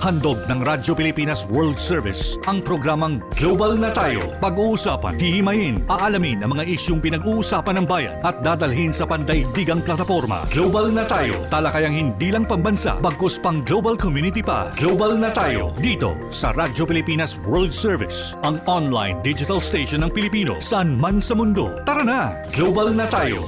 Handog ng Radyo Pilipinas World Service ang programang Global na Tayo. Pag-uusapan, hihimayin, aalamin ang mga isyung pinag-uusapan ng bayan at dadalhin sa pandaigdigang plataforma. Global na Tayo, talakayang hindi lang pambansa, bagkus pang global community pa. Global na Tayo, dito sa Radyo Pilipinas World Service, ang online digital station ng Pilipino saan man sa mundo. Tara na, Global na Tayo!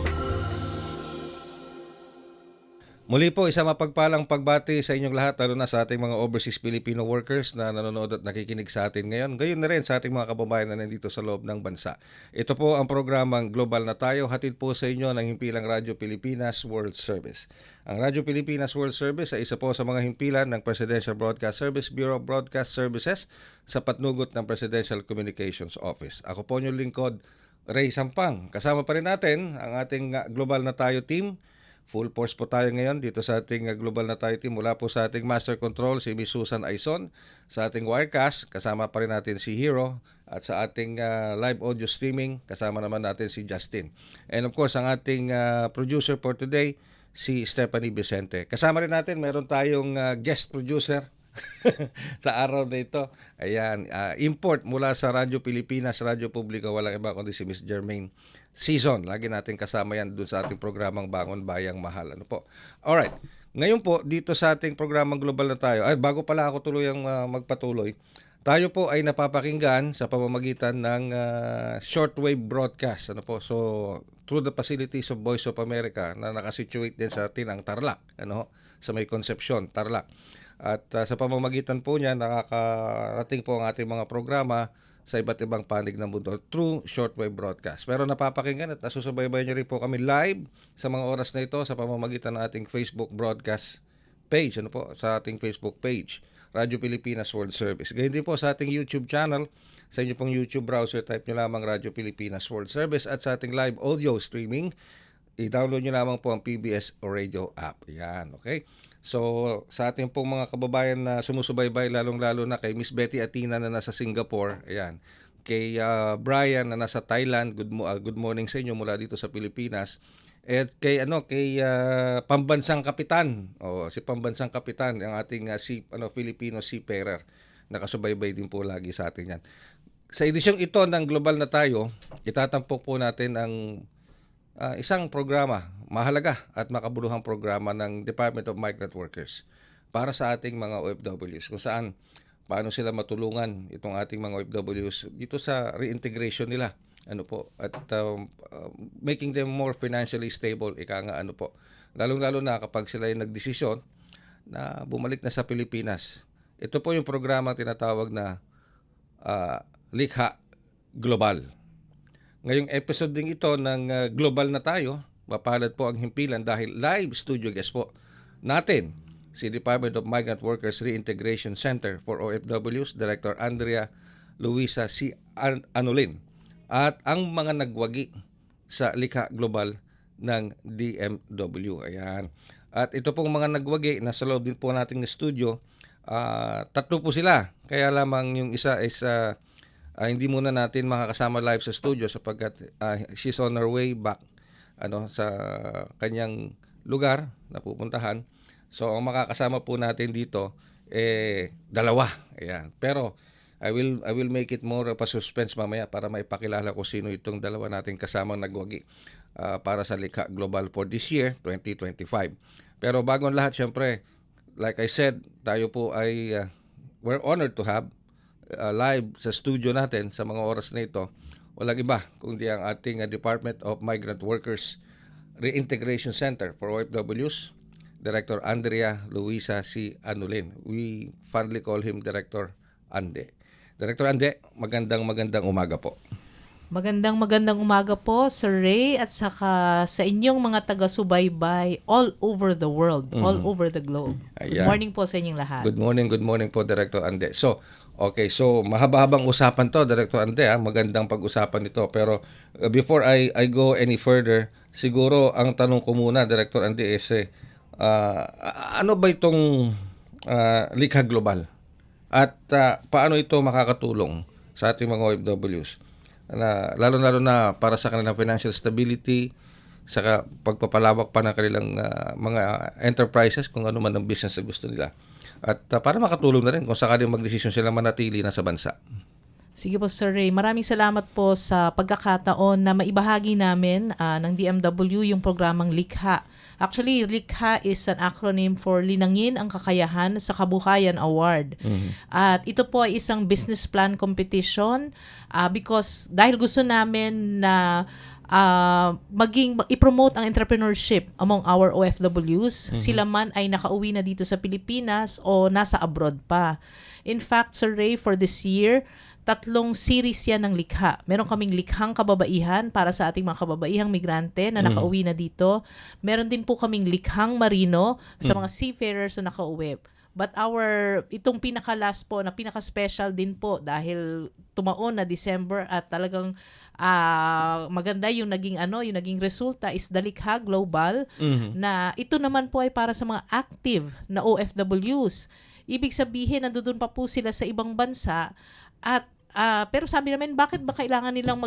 Muli po, isang mapagpalang pagbati sa inyong lahat, lalo na sa ating mga overseas Filipino workers na nanonood at nakikinig sa atin ngayon. Gayon na rin sa ating mga kababayan na nandito sa loob ng bansa. Ito po ang programang Global na Tayo, hatid po sa inyo ng himpilang Radyo Pilipinas World Service. Ang Radyo Pilipinas World Service ay isa po sa mga himpilan ng Presidential Broadcast Service Bureau of Broadcast Services sa patnugot ng Presidential Communications Office. Ako po inyong lingkod, Ray Sampang. Kasama pa rin natin ang ating Global na Tayo team. Full force po tayo ngayon dito sa ating Global na Tayo team. Mula po sa ating Master Control, si Ms. Susan Aizon. Sa ating Wirecast, kasama pa rin natin si Hero. At sa ating live audio streaming, kasama naman natin si Justin. And of course, ang ating producer for today, si Stephanie Vicente. Kasama rin natin, meron tayong guest producer sa araw na ito. Ayan, import mula sa Radyo Pilipinas, Radyo Publiko, walang iba kundi si Miss Jermaine Season. Lagi natin kasama yan dun sa ating programang Bangon Bayang Mahal. Ano po? Alright. Ngayon po, dito sa ating programang Global na Tayo, ay bago pala ako tuluyang magpatuloy, tayo po ay napapakinggan sa pamamagitan ng shortwave broadcast. Ano po? So, through the facilities of Voice of America na nakasituate din sa Tinang Tarlac, ano? Sa May Concepcion, Tarlac. At sa pamamagitan po niya, nakakarating po ang ating mga programa sa iba't ibang panig ng mundo through shortwave broadcast. Pero napapakinggan at nasusubaybayan niyo rin po kami live sa mga oras na ito sa pamamagitan ng ating Facebook broadcast page. Ano po? Sa ating Facebook page, Radyo Pilipinas World Service. Ganyan din po sa ating YouTube channel. Sa inyo pong YouTube browser, type nyo lamang Radyo Pilipinas World Service. At sa ating live audio streaming, i-download nyo lamang po ang PBS Radio app. Yan, okay? So, sa ating pong mga kababayan na sumusubaybay, lalong-lalo na kay Miss Betty Atina na nasa Singapore, ayan. Kay Brian na nasa Thailand, good morning sa inyo mula dito sa Pilipinas. At kay Pambansang Kapitan, si Pambansang Kapitan, ang ating Filipino seafarer, nakasubaybay din po lagi sa atin yan. Sa edisyong ito ng Global na Tayo, itatampok po natin ang isang programa, mahalaga at makabuluhang programa ng Department of Migrant Workers para sa ating mga OFWs, kung saan paano sila matulungan itong ating mga OFWs dito sa reintegration nila, ano po, at making them more financially stable, lalong-lalo na kapag sila ay nagdesisyon na bumalik na sa Pilipinas. Ito po yung programa tinatawag na Likha Global. Ngayong episode din ito ng Global na Tayo, mapalad po ang himpilan dahil live studio guest po natin si Department of Migrant Workers Reintegration Center for OFWs, Director Andrea Luisa C. Anulin, at ang mga nagwagi sa Likha Global ng DMW. Ayan. At ito pong mga nagwagi, nasa loob din po nating studio, tatlo po sila. Kaya lamang yung isa is hindi muna natin makakasama live sa studio sapagkat she's on her way back sa kanyang lugar na pupuntahan. So ang makakasama po natin dito dalawa. Ayan. Pero I will make it more of a suspense mamaya para maipakilala ko sino itong dalawa nating kasamang nagwagi para sa Likha Global for this year 2025. Pero bago ang lahat, syempre, like I said, tayo po ay we're honored to have live sa studio natin sa mga oras na ito, walang iba kundi ang ating Department of Migrant Workers Reintegration Center for OFWs, Director Andrea Luisa C. Anulin. We fondly call him Director Ande. Director Ande, magandang umaga po. Magandang umaga po, Sir Ray, at saka sa inyong mga taga-subaybay all over the world, all over the globe. Ayan. Good morning po sa inyong lahat. Good morning po, Director Ande. So, mahaba-habang usapan to, Director Ande, magandang pag-usapan ito. Pero before I go any further, siguro ang tanong ko muna, Director Ande, is ano ba itong Likha Global? At paano ito makakatulong sa ating mga OFWs? Lalo-lalo na para sa kanilang financial stability, sa pagpapalawak pa ng kanilang mga enterprises, kung ano man ang business na gusto nila. At para makatulong na rin kung sakaling magdesisyon sila manatili na sa bansa. Sige po, Sir Ray. Maraming salamat po sa pagkakataon na maibahagi namin ng DMW yung programang Likha. Actually, Likha is an acronym for Linangin ang Kakayahan sa Kabuhayan Award. At ito po ay isang business plan competition because dahil gusto namin na i-promote ang entrepreneurship among our OFWs. Sila man ay nakauwi na dito sa Pilipinas o nasa abroad pa. In fact, Sir Ray, for this year, 3 series yan ng likha. Meron kaming likhang kababaihan para sa ating mga kababaihang migrante na nakauwi na dito. Meron din po kaming likhang marino sa mga seafarers na nakauwi. But itong pinaka-last po, na pinaka-special din po dahil tumaon na December at talagang maganda yung naging resulta is the Likha Global na ito naman po ay para sa mga active na OFWs. Ibig sabihin, nandoon pa po sila sa ibang bansa at pero sabi namin, bakit ba kailangan nilang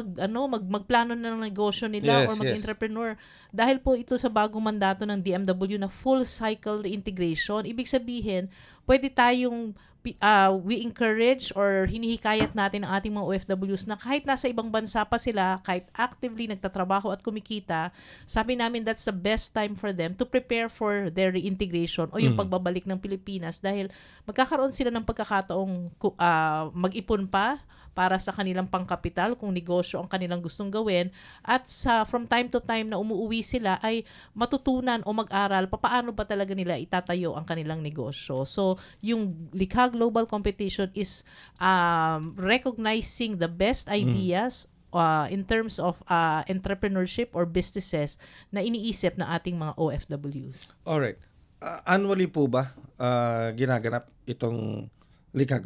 magplano ng negosyo nila or mag-entrepreneur? Dahil po ito sa bagong mandato ng DMW na full cycle integration. Ibig sabihin, pwede tayong we encourage or hinihikayat natin ang ating mga OFWs na kahit nasa ibang bansa pa sila, kahit actively nagtatrabaho at kumikita, sabi namin that's the best time for them to prepare for their reintegration o yung pagbabalik ng Pilipinas dahil magkakaroon sila ng pagkakataong mag-ipon pa para sa kanilang pangkapital kung negosyo ang kanilang gustong gawin at from time to time na umuwi sila ay matutunan o mag-aral paano ba talaga nila itatayo ang kanilang negosyo. So, yung Likha Global Competition is recognizing the best ideas in terms of entrepreneurship or businesses na iniisip ng ating mga OFWs. Alright. Annually po ba ginaganap itong Likha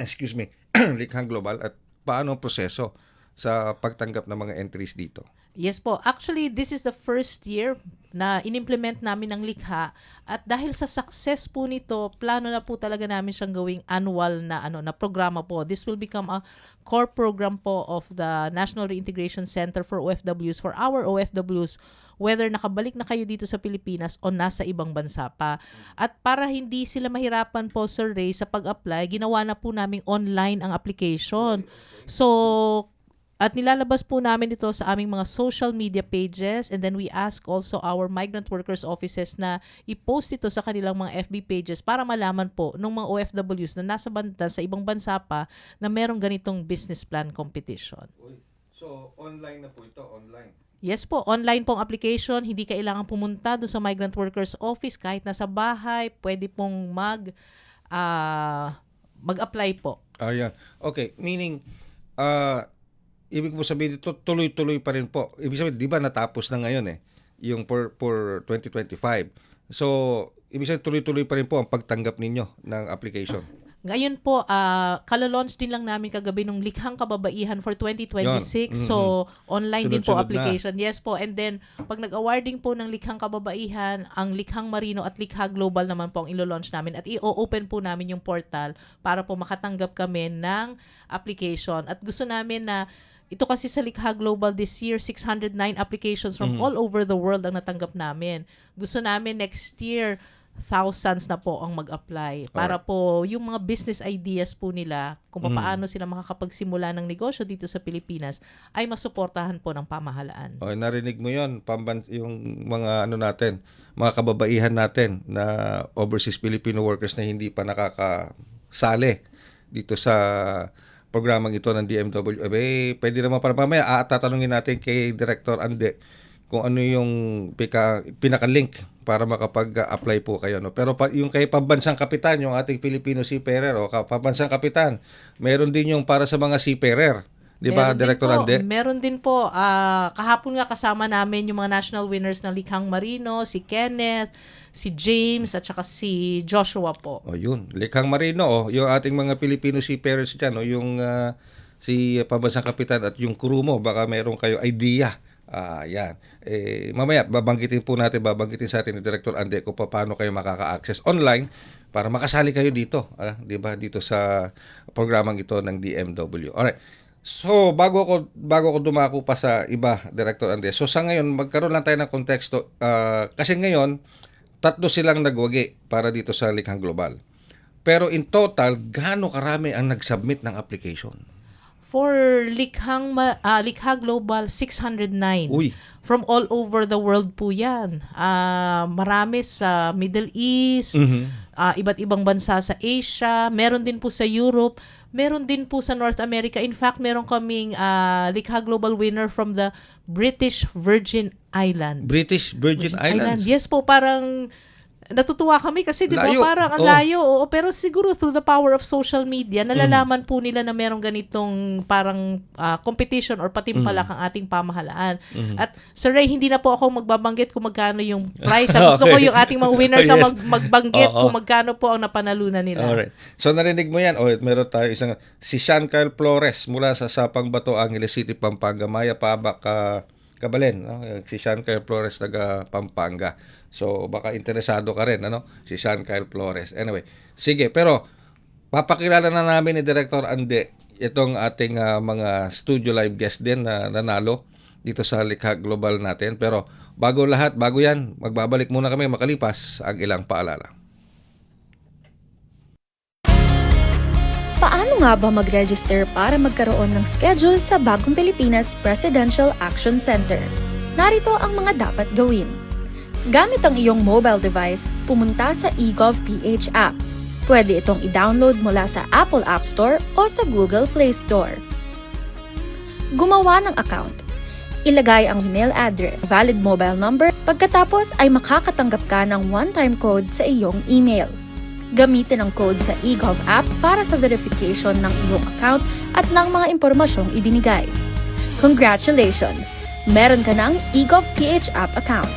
excuse me, Likhang Global at paano ang proseso sa pagtanggap ng mga entries dito? Yes po. Actually, this is the first year na inimplement namin ng Likha at dahil sa success po nito, plano na po talaga namin siyang gawing annual na programa po. This will become a core program po of the National Reintegration Center for OFWs for our OFWs whether nakabalik na kayo dito sa Pilipinas o nasa ibang bansa pa. At para hindi sila mahirapan po, Sir Ray, sa pag-apply, ginawa na po namin online ang application. So, at nilalabas po namin ito sa aming mga social media pages and then we ask also our migrant workers offices na i-post ito sa kanilang mga FB pages para malaman po ng mga OFWs na nasa sa ibang bansa pa na merong ganitong business plan competition. So, online na po ito, online? Yes po, online pong application, hindi kailangan pumunta doon sa migrant workers office kahit nasa bahay, pwede pong mag-apply po. Ayan. Okay, meaning ibig mo sabihin dito tuloy-tuloy pa rin po. Ibig sabihin, 'di ba natapos na ngayon yung for 2025. So, ibig sabihin tuloy-tuloy pa rin po ang pagtanggap ninyo ng application. Ngayon po, kala-launch din lang namin kagabi ng Likhang Kababaihan for 2026. So, online din po Sunod-sunod application. Yes po. And then, pag nag-awarding po ng Likhang Kababaihan, ang Likhang Marino at Likha Global naman po ang ilo-launch namin. At i-open po namin yung portal para po makatanggap kami ng application. At gusto namin na ito kasi sa Likha Global this year, 609 applications from all over the world ang natanggap namin. Gusto namin next year, thousands na po ang mag-apply para po yung mga business ideas po nila kung paano sila makakapagsimula ng negosyo dito sa Pilipinas ay masuportahan po ng pamahalaan. Narinig mo yon, yung mga natin, mga kababaihan natin na overseas Filipino workers na hindi pa nakakasali dito sa programang ito ng DMW. Pwede naman para mamaya tatanungin natin kay Director Ande kung ano yung pinaka-link para makapag-apply po kayo. No? Pero yung kay Pambansang Kapitan, yung ating Filipino seafarer, Pambansang Kapitan, meron din yung para sa mga seafarer. Di ba, Director Ande? Meron din po. Kahapon nga kasama namin yung mga national winners ng Likhang Marino, si Kenneth, si James, at saka si Joshua po. Yun. Likhang Marino, yung ating mga Filipino seafarers dyan, yung si Pambansang Kapitan at yung crew mo, baka meron kayo idea. Yan. Mamaya, babanggitin sa atin ni Director Ande kung paano kayo makaka-access online para makasali kayo dito, di ba? Dito sa programang ito ng DMW. Alright. So, bago ko dumako pa sa iba, Director Ande. So, sa ngayon, magkaroon lang tayo ng konteksto. Kasi ngayon, 3 silang nagwagi para dito sa Likhang Global. Pero in total, gaano karami ang nag-submit ng application? For Likha Global, 609. Uy. From all over the world po yan. Marami sa Middle East, iba't ibang bansa sa Asia, meron din po sa Europe, meron din po sa North America. In fact, meron kaming Likha Global winner from the British Virgin Islands. British Virgin Islands. Yes po, parang natutuwa kami kasi di ba Layo. parang ang Oh. layo. Oo, pero siguro through the power of social media, nalalaman po nila na merong ganitong parang competition or patimpalak ang ating pamahalaan. At Sir Ray, hindi na po ako magbabanggit kung magkano yung prize. Gusto ko Okay. yung ating mga winners Yes. ang magbanggit Oo. kung magkano po ang napanalunan nila. Alright. So narinig mo yan. Meron tayo isang si Sean Kyle Flores mula sa Sapang Bato, Angeles City, Pampanga. Maya Pabak Kabalen, no? Si Sean Kyle Flores taga Pampanga. So baka interesado ka rin, ano? Si Sean Kyle Flores. Anyway, sige, pero papakilala na namin ni Director Ande itong ating mga studio live guest din na nanalo dito sa Likha Global natin. Pero bago yan, magbabalik muna kami makalipas ang ilang paalala. Paano nga ba mag-register para magkaroon ng schedule sa Bagong Pilipinas Presidential Action Center? Narito ang mga dapat gawin. Gamit ang iyong mobile device, pumunta sa eGovPH app. Pwede itong i-download mula sa Apple App Store o sa Google Play Store. Gumawa ng account. Ilagay ang email address, valid mobile number, pagkatapos ay makakatanggap ka ng one-time code sa iyong email. Gamitin ang code sa eGov app para sa verification ng iyong account at ng mga impormasyong ibinigay. Congratulations! Meron ka ng eGov PH app account.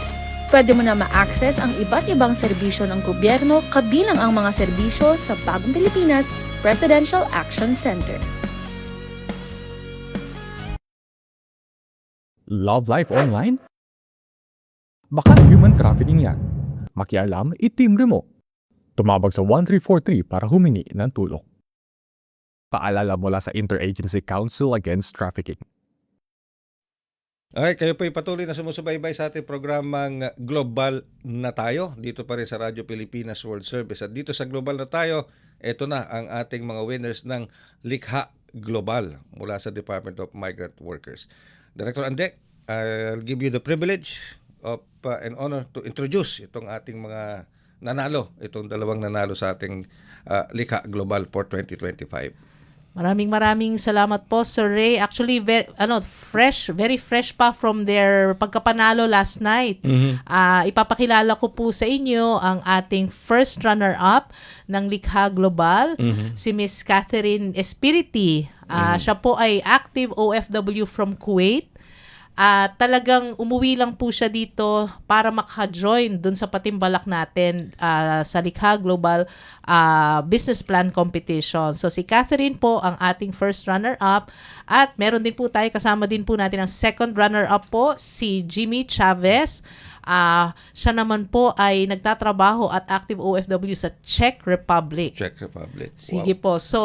Pwede mo na ma-access ang iba't ibang serbisyo ng gobyerno kabilang ang mga serbisyo sa Bagong Pilipinas Presidential Action Center. Love life online? Baka human trafficking yan. Makialam, itimbre mo. Tumawag sa 1343 para humingi ng tulong. Paalala mula sa Interagency Council Against Trafficking. Alright, kayo po patuloy na sumusubaybay sa ating programang Global na Tayo dito pa rin sa Radyo Pilipinas World Service. At dito sa Global na Tayo, ito na ang ating mga winners ng Likha Global mula sa Department of Migrant Workers. Director Ande, I'll give you the privilege of and honor to introduce itong ating mga itong dalawang nanalo sa ating Likha Global for 2025. Maraming salamat po, Sir Ray. Actually, very fresh pa from their pagkapanalo last night. Ipapakilala ko po sa inyo ang ating first runner-up ng Likha Global, si Miss Catherine Espiriti. Siya po ay active OFW from Kuwait. Talagang umuwi lang po siya dito para maka-join dun sa patimbalak natin sa Likha Global Business Plan Competition. So si Catherine po ang ating first runner-up at meron din po tayo, kasama din po natin ang second runner-up po, si Jimmy Chavez. Siya naman po ay nagtatrabaho at active OFW sa Czech Republic. Czech Republic. Sige po. So,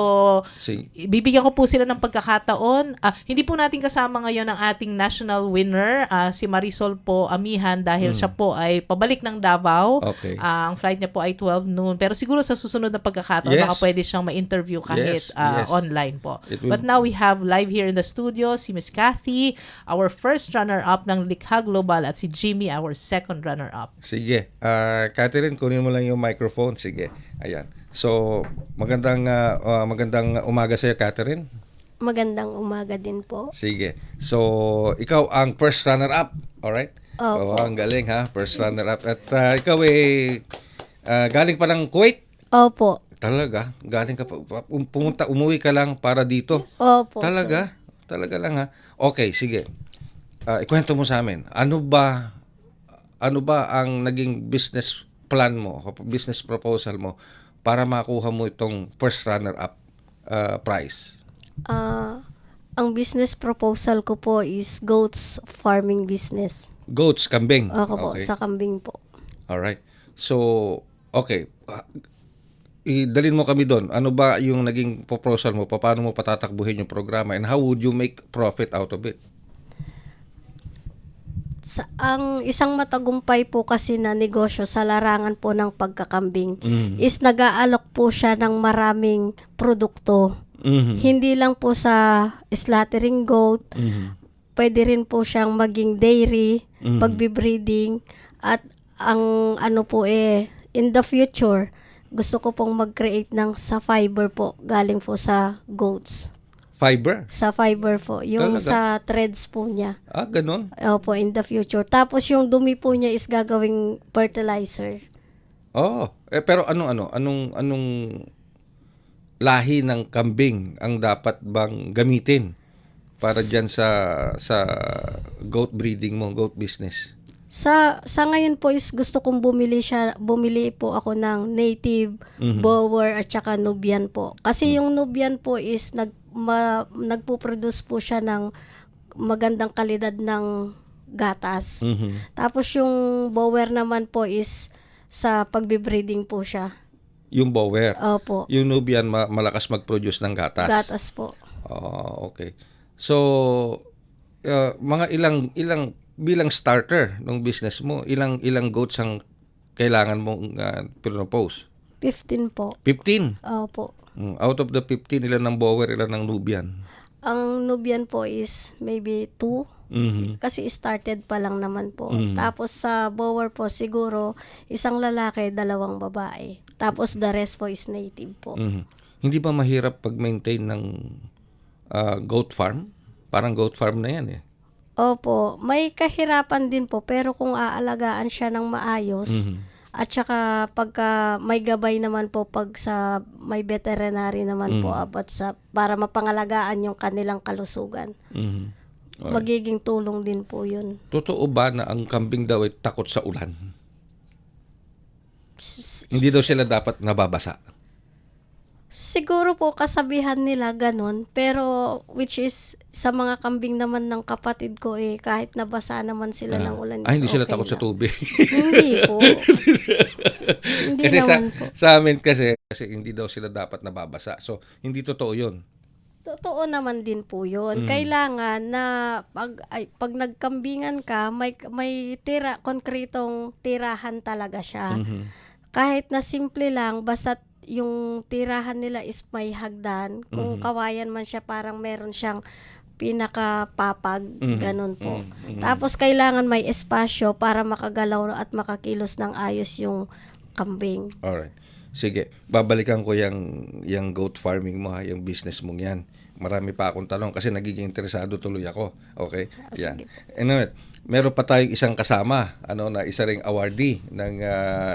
bibigyan ko po sila ng pagkakataon. Hindi po natin kasama ngayon ang ating national winner, si Marisol po Amihan, dahil siya po ay pabalik ng Davao. Okay. Ang flight niya po ay 12 noon. Pero siguro sa susunod na pagkakataon, Yes. baka pwede siyang ma-interview kahit Yes. online po. Will- But now we have live here in the studio si Miss Cathy, our first runner-up ng Likha Global, at si Jimmy, our second runner-up. Sige. Catherine, kunin mo lang yung microphone. Sige. Ayan. So, magandang umaga sa iyo, Catherine. Magandang umaga din po. Sige. So, ikaw ang first runner-up. Alright? Opo. Ang galing ha. First runner-up. At ikaw galing pa ng Kuwait? Opo. Talaga? Galing ka pa. Umuwi ka lang para dito? Opo. Talaga? Talaga lang ha. Okay, sige. Ikwento mo sa amin. Ano ba ang naging business plan mo, business proposal mo para makuha mo itong first runner-up prize? Ang business proposal ko po is goats farming business. Goats, kambing. Ako po, Okay. sa kambing po. Alright. So, okay. Idalin mo kami doon. Ano ba yung naging proposal mo? Paano mo patatakbuhin yung programa? And how would you make profit out of it? Ang isang matagumpay po kasi na negosyo sa larangan po ng pagkakambing is nag-aalok po siya ng maraming produkto. Hindi lang po sa slaughtering goat, pwede rin po siyang maging dairy, pagbibreeding, at ang ano po in the future, gusto ko pong mag-create ng sa fiber po, galing po sa goats. Fiber? Sa fiber po, yung Talaga? sa threads po niya. Ganun. Opo, in the future. Tapos yung dumi po niya is gagawing fertilizer. Pero anong lahi ng kambing ang dapat bang gamitin para diyan sa goat breeding mo, goat business? Sa ngayon po is gusto kong bumili po ako ng native, Boer at saka Nubian po. Kasi yung Nubian po is nagpo-produce po siya ng magandang kalidad ng gatas. Tapos yung Boer naman po is sa pagbibreeding po siya. Yung Boer. Opo. Yung Nubian malakas mag-produce ng gatas. Gatas po. Okay. So mga ilang bilang starter ng business mo, ilang goats ang kailangan mong propose? 15 po. 15. Opo. Out of the 15, ilan ng Boer, ilan ng Nubian? Ang Nubian po is maybe 2. Kasi started pa lang naman po. Tapos sa Boer po siguro isang lalaki, 2 babae. Tapos the rest po is native po. Hindi ba mahirap pag-maintain ng goat farm? Parang goat farm na yan eh. Opo, may kahirapan din po pero kung aalagaan siya ng maayos at saka pagka may gabay naman po pag sa may veterinary naman po about sa para mapangalagaan yung kanilang kalusugan. Magiging tulong din po yun. Totoo ba na ang kambing daw ay takot sa ulan? Hindi daw sila dapat nababasa? Siguro po kasabihan nila ganun, pero which is sa mga kambing naman ng kapatid ko kahit nabasa naman sila ng ulan. Hindi sila okay takot sa lang. tubig. Hindi po. Hindi Kasi naman po. sa amin kasi hindi daw sila dapat nababasa. So, hindi totoo yun. Totoo naman din po yun. Kailangan na pag nagkambingan ka, may konkretong tirahan talaga siya. Kahit na simple lang, basta yung tirahan nila is may hagdan. Kung kawayan man siya, parang meron siyang pinakapapag, ganun po. Tapos kailangan may espasyo para makagalaw at makakilos ng ayos yung kambing. Alright. Sige, babalikan ko yung goat farming mo, yung business mong yan. Marami pa akong tanong kasi nagiging interesado tuloy ako. Okay? Yan. Anyway, meron pa tayong isang kasama, na isa ring awardee ng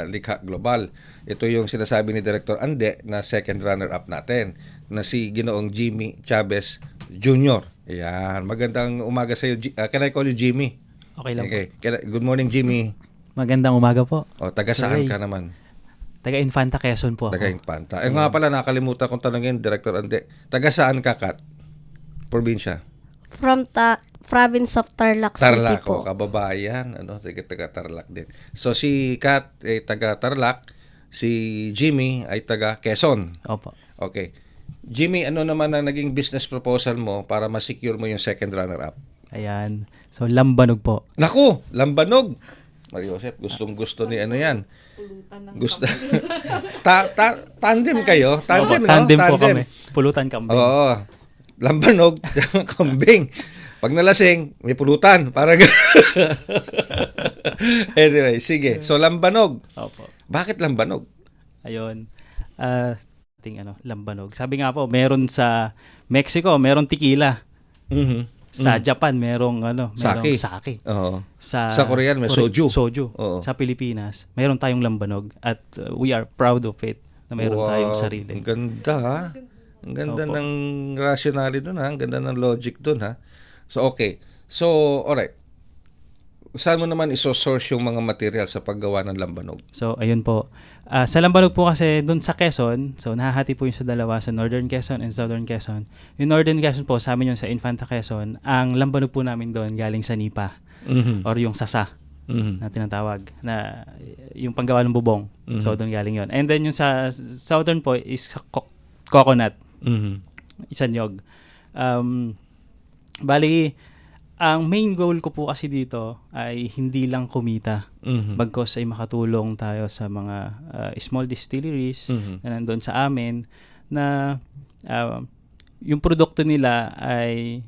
Likha Global. Ito yung sinasabi ni Director Ande na second runner-up natin, na si Ginoong Jimmy Chavez Jr. Yan. Magandang umaga sa iyo. Can I call you Jimmy? Okay lang Okay. Good morning, Jimmy. Magandang umaga po. Taga saan Sorry. ka naman? Taga Infanta, Quezon po ako. Taga Infanta. Nga pala, nakalimutan kong tanongin, Director Ande. Taga saan ka, Kat? Probinsya? From province of Tarlac City Tarlac, po. kababayan. Taga Tarlac din. So, si Kat ay taga Tarlac, si Jimmy ay taga Quezon. Opo. Okay. Jimmy, ano naman ang naging business proposal mo para ma-secure mo yung second runner-up? Ayan. So, lambanog po. Naku, lambanog! Mariosep, gustong-gusto ni ano yan. Gusto. Tandem kayo? Tandem, Opo, no? tandem po kami. Pulutan kambing. Oo. Lambanog, kambing. Pag nalasing, may pulutan. Para Anyway, sige. So, lambanog. Opo. Bakit lambanog? Ayun. Lambanog. Sabi nga po, meron sa Mexico, meron tequila. Sa Japan, merong Sake. sake. Oo. Sa Korean, may soju. Soju. Oo. Sa Pilipinas, meron tayong lambanog at we are proud of it na meron tayong sarili. Ang ganda, ha? Ang ganda Opo. ng rationality dun, ha? Ang ganda ng logic dun, ha? So, okay. So, alright. Saan mo naman isosource yung mga material sa paggawa ng lambanog? So, ayun po. Sa Lambanog po kasi doon sa Quezon, so nahahati po yung sa dalawa, sa Northern Quezon and Southern Quezon. Yung Northern Quezon po, sa amin yung sa Infanta Quezon, ang lambanog po namin doon galing sa nipa or yung sasa na tinatawag, na yung panggawa ng bubong. So, doon galing yon. And then yung sa Southern po is coconut, isanyog. Bali, ang main goal ko po kasi dito ay hindi lang kumita. Mhm. Bagkos ay makatulong tayo sa mga small distilleries Mhm. na nandun sa amin na yung produkto nila ay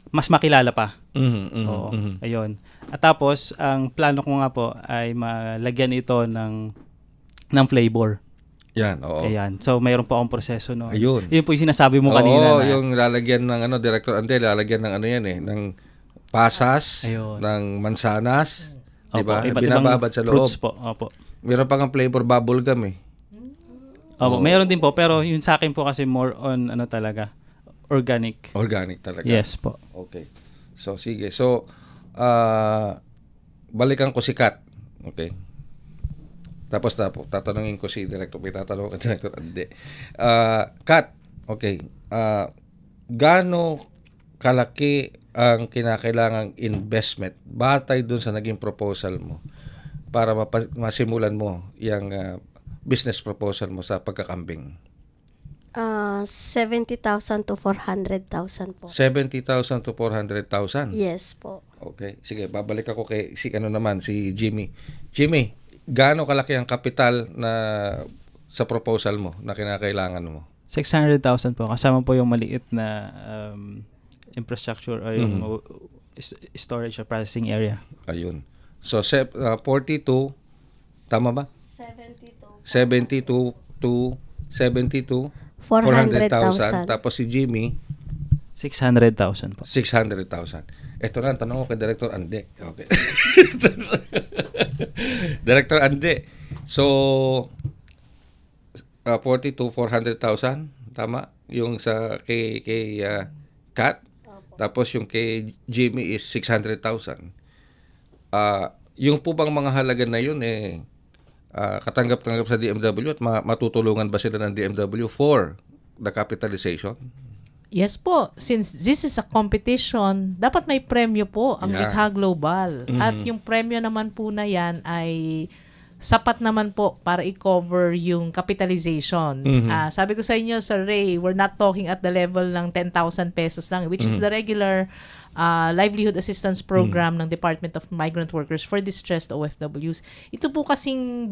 mas makilala pa. Mhm. Mhm. Oo, Mhm. ayun. At tapos, ang plano ko nga po ay malagyan ito ng flavor. Yan, oo. Ayan. So, mayroon po akong proseso no. Ayun. Yun po yung sinasabi mo kanina. Oo, na, yung lalagyan ng Director Ande, lalagyan ng yan ng pasas, Ayun. ng mansanas, di Opo, ba? iba't Binababad ibang sa loob. fruits po. Opo. Meron pa kang flavor bubble gum eh. Opo, mayroon din po. Pero yun sa akin po kasi more on talaga, organic. Organic talaga. Yes po. Okay. So, sige. So, balikan ko si Kat. Okay. Tapos tatanungin ko si Director. May tatanungin ko si Director Ande. Kat, okay. Gaano kalaki ang kinakailangang investment batay dun sa naging proposal mo para masimulan mo yung business proposal mo sa pagkakambing? 70,000 to 400,000 po. 70,000 to 400,000? Yes po. Okay. Sige, babalik ako kay si Jimmy. Jimmy, gaano kalaki ang kapital na sa proposal mo na kinakailangan mo? 600,000 po. Kasama po yung maliit na infrastructure o yung storage or processing area. Ayun. So, 42, tama ba? 72 to 400,000. 400,000. Tapos si Jimmy, 600,000 po. 600,000. Ito na, tanong ko kay Director Ande. Okay. Director Ande, so, 42, 400,000, tama? Yung sa kay Kat. Tapos yung kay Jimmy is 600,000. Yung po bang mga halaga na yun katanggap-tanggap sa DMW at matutulungan ba sila ng DMW for the capitalization? Yes po, since this is a competition, dapat may premyo po ang Yeah. Likha Global. At yung premyo naman po na yan ay sapat naman po para i-cover yung capitalization. Sabi ko sa inyo, Sir Ray, we're not talking at the level ng 10,000 pesos lang, which is the regular livelihood assistance program ng Department of Migrant Workers for distressed OFWs. Ito po kasing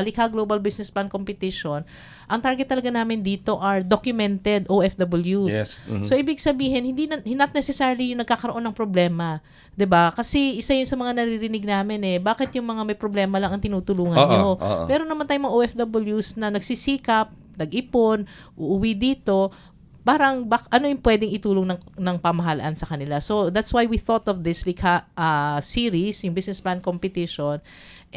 Likha Global Business Plan Competition, ang target talaga namin dito are documented OFWs. Yes. So, ibig sabihin, not necessarily yung nagkakaroon ng problema. 'Di ba? Kasi isa yun sa mga naririnig namin bakit yung mga may problema lang ang tinutulungan nyo? Meron naman tayong mga OFWs na nagsisikap, nag-ipon, uuwi dito, parang ano yung pwedeng itulong ng pamahalaan sa kanila. So, that's why we thought of this Likha series, yung business plan competition.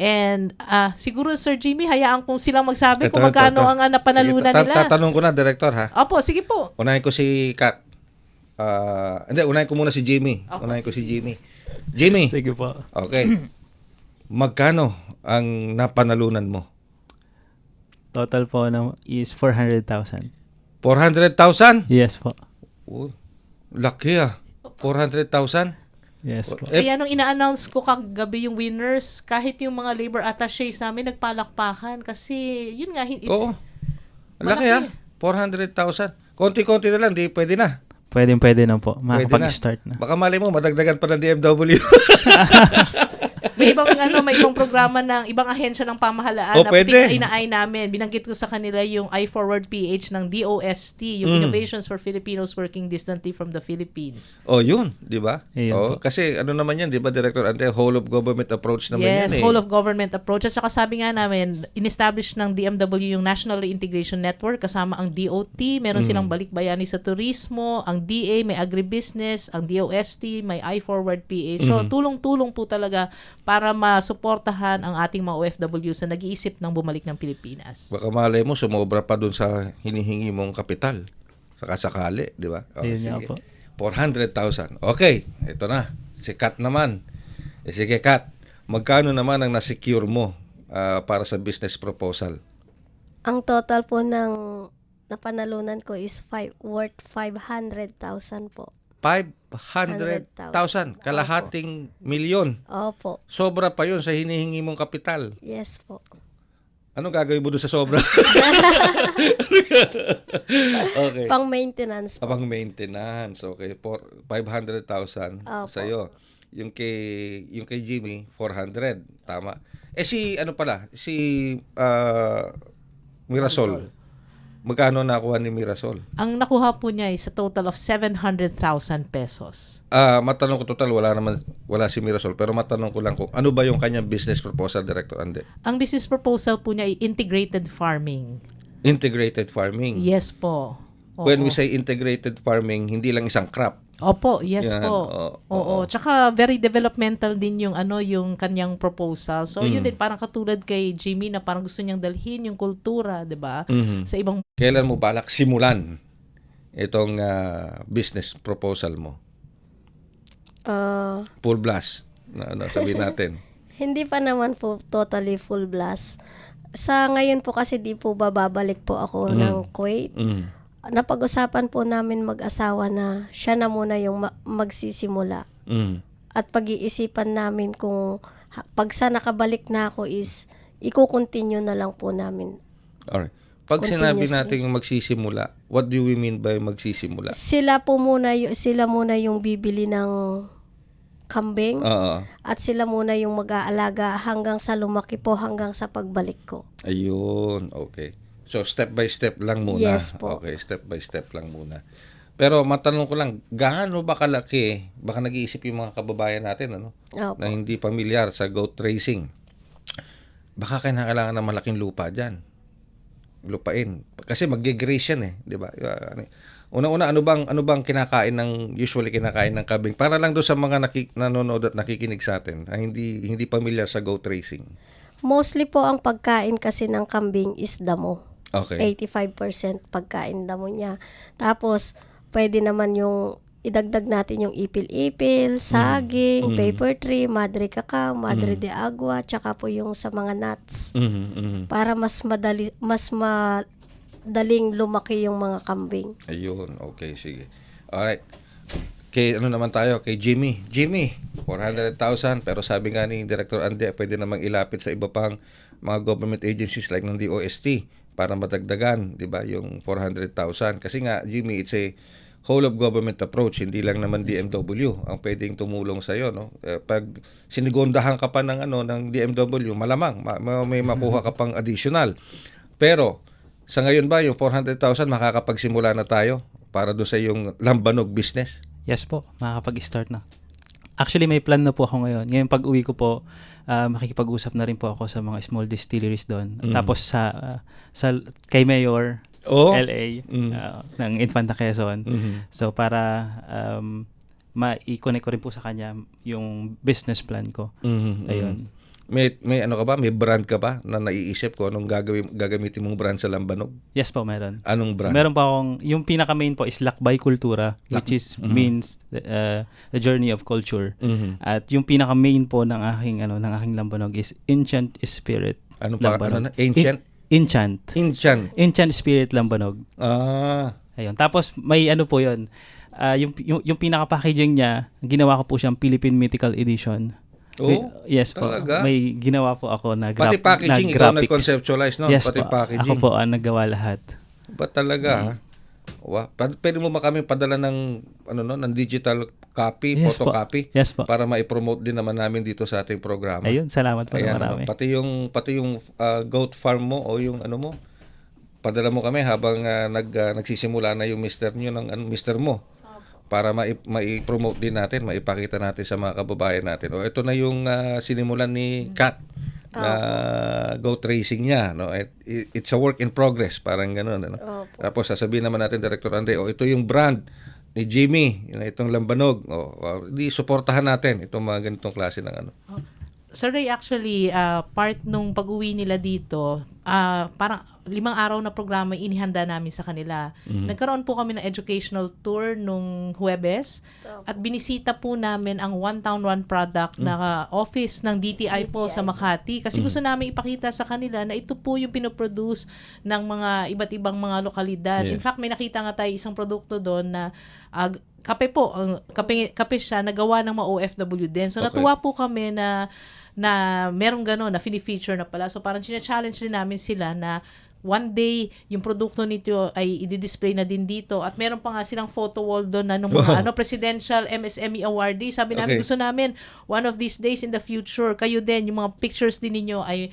And siguro, Sir Jimmy, hayaan kong silang magsabi kung magkano ang napanalunan Sige, nila. tatanong ko na, Director, ha? Opo, sige po. Unahin ko si Kat. Hindi, unahin ko muna si Jimmy. Unahin ko si Jimmy. Jimmy, Sige po. okay. Magkano ang napanalunan mo? Total po is 400,000. 400,000? Yes po. Oh, laki 400,000? Yes po. Kaya nung ina-announce ko kagabi yung winners, kahit yung mga labor attachés namin nagpalakpakan kasi yun nga, it's Oo. Laki malaki. 400,000. Konti-konti na lang, di pwede na. Pwede na po. Pwede Makakapag-start na. Baka mali mo, madagdagan pa ng DMW. may ibang programa ng ibang ahensya ng pamahalaan Oh, na pwede. inaay namin. Binanggit ko sa kanila yung iForward PH ng DOST, yung Innovations for Filipinos Working Distantly from the Philippines. Oh, yun, di ba? Ayun Oh, po. kasi ano naman yan, di ba, Director Ante, whole of government approach naman Yes, yan whole of government approach. At saka sabi nga namin, in-establish ng DMW yung National Reintegration Network kasama ang DOT, meron silang balikbayani sa turismo, ang DA may agribusiness, ang DOST may iForward PH. So, tulong-tulong po talaga para masuportahan ang ating mga OFWs na nag-iisip ng bumalik ng Pilipinas. Baka malay mo, sumobra pa dun sa hinihingi mong kapital. Saka sakali, di ba? Oh, Ayun nga sige. po. 400,000. Okay, ito na. Si Kat naman. Sige, Kat. Magkano naman ang nasecure mo para sa business proposal? Ang total po ng napanalunan ko is worth 500,000 po. 500,000. Kalahating milyon. Opo. Sobra pa yun sa hinihingi mong kapital. Yes po. Anong gagawin mo doon sa sobra? Okay. Pang maintenance po. Abang maintenance. Okay. 500,000 Opo. sa'yo. Yung kay Jimmy, 400. Tama. Si ano pala, si Mirasol. Magkano nakuha ni Mirasol? Ang nakuha po niya is a total of 700,000 pesos. Matanong ko total, wala si Mirasol, pero matanong ko lang kung ano ba yung kanyang business proposal, Director Ande? Ang business proposal po niya ay integrated farming. Integrated farming. Yes po. Oo. When we say integrated farming, hindi lang isang crop. Opo, yes Yan, po. Oo. Tsaka very developmental din yung yung kanyang proposal. So yun din parang katulad kay Jimmy na parang gusto niyang dalhin yung kultura, 'di ba? Sa ibang Kailan mo balak simulan itong business proposal mo? Full blast. Sabihin natin. Hindi pa naman po totally full blast. Sa ngayon po kasi di po babalik po ako ng Kuwait. Napag-usapan po namin mag-asawa na siya na muna yung magsisimula. At pag-iisipan namin kung pag sa nakabalik na ako is i-continue na lang po namin. Alright. Pag sinabi Continuously. natin yung magsisimula, what do we mean by magsisimula? Sila muna yung bibili ng kambing Oo. at sila muna yung mag-aalaga hanggang sa lumaki po hanggang sa pagbalik ko. Ayun, okay. So, step by step lang muna. Yes po. Okay, step by step lang muna. Pero matanong ko lang, gaano ba kalaki, baka nag-iisip yung mga kababayan natin, Opo. na hindi pamilyar sa goat racing. Baka kailangan ng malaking lupa dyan. Lupain. Kasi mag-graze yan di ba? Una-una, ano bang usually kinakain ng kambing? Para lang doon sa mga nanonood at nakikinig sa atin, na hindi pamilyar sa goat racing. Mostly po ang pagkain kasi ng kambing is damo. Okay. 85% pagkain damo niya. Tapos, pwede naman yung idagdag natin yung ipil-ipil, saging, paper tree, madre cacao, madre de agua, tsaka po yung sa mga nuts. Para mas madaling lumaki yung mga kambing. Ayun, okay, sige. Alright. Kay naman tayo, kay Jimmy. Jimmy, 400,000, pero sabi nga ni Director Ande, pwede namang ilapit sa iba pang mga government agencies like ng DOST para madagdagan, 'di ba, yung 400,000. Kasi nga, Jimmy, it's a whole of government approach, hindi lang naman DMW ang pwedeng tumulong sa iyo, pag sinigondahan ka pa ng ng DMW, malamang may makuha ka pang additional. Pero sa ngayon ba yung 400,000 makakapagsimula na tayo para do sa yung lambanog business? Yes po, makakapag-start na. Actually, may plan na po ako ngayon. Ngayon pag-uwi ko po, makikipag-usap na rin po ako sa mga small distilleries doon. Tapos sa kay Mayor LA ng Infanta Quezon. So para ma-connect ko rin po sa kanya yung business plan ko. Ayun. May ano ka ba? May brand ka ba na naiisip ko anong gagamitin mong brand sa lambanog? Yes po, meron. Anong brand? So, meron pa akong, yung pinaka-main po is Lakbay Kultura, which is means the journey of culture. At yung pinaka-main po ng aking lambanog is Enchant Spirit. Ano pa? Lambanog. Ancient? Enchant. Enchant. Enchant Spirit Lambanog. Ayun. Tapos may ano po yun. Yung pinaka-packaging niya, ginawa ko po siyang Philippine Mythical Edition. Yes po. Talaga? May ginawa po ako na Pati packaging, ikaw nag-conceptualize, no? Yes Pati po. packaging. Ako po ang naggawa lahat. Ba talaga, ha? Wow. Pwede mo ba kami padala ng ng digital copy, Yes po. photocopy Yes po. para ma-promote din naman namin dito sa ating programa. Ayun, salamat po na marami. Pati yung goat farm mo o yung mo, padala mo kami habang nagsisimula na yung mister mo. Para mai-promote din natin, maipakita natin sa mga kababayan natin. Ito na yung sinimulan ni Kat na goat racing niya, no? It's a work in progress, parang gano'n, Tapos sasabihin naman natin, Director Ande, ito yung brand ni Jimmy, itong lambanog. Di suportahan natin itong mga ganitong klase ng Sir Ray, actually, part nung pag-uwi nila dito, parang 5 araw na programa inihanda namin sa kanila. Nagkaroon po kami ng educational tour nung Huwebes at binisita po namin ang One Town One Product na office ng DTI po sa Makati. Kasi gusto namin ipakita sa kanila na ito po yung pinoproduce ng mga iba't ibang mga lokalidad. Yes. In fact, may nakita nga tayo isang produkto doon na kape po, kape siya, nagawa ng mga OFW din. So Okay. natuwa po kami na na merong gano'n, na fini-feature na pala. So parang challenge din namin sila na one day, yung produkto nito ay i-display na din dito. At meron pa nga silang photo wall doon na nung mga presidential MSME awardee. Sabi namin, gusto namin, one of these days in the future, kayo din, yung mga pictures din ninyo ay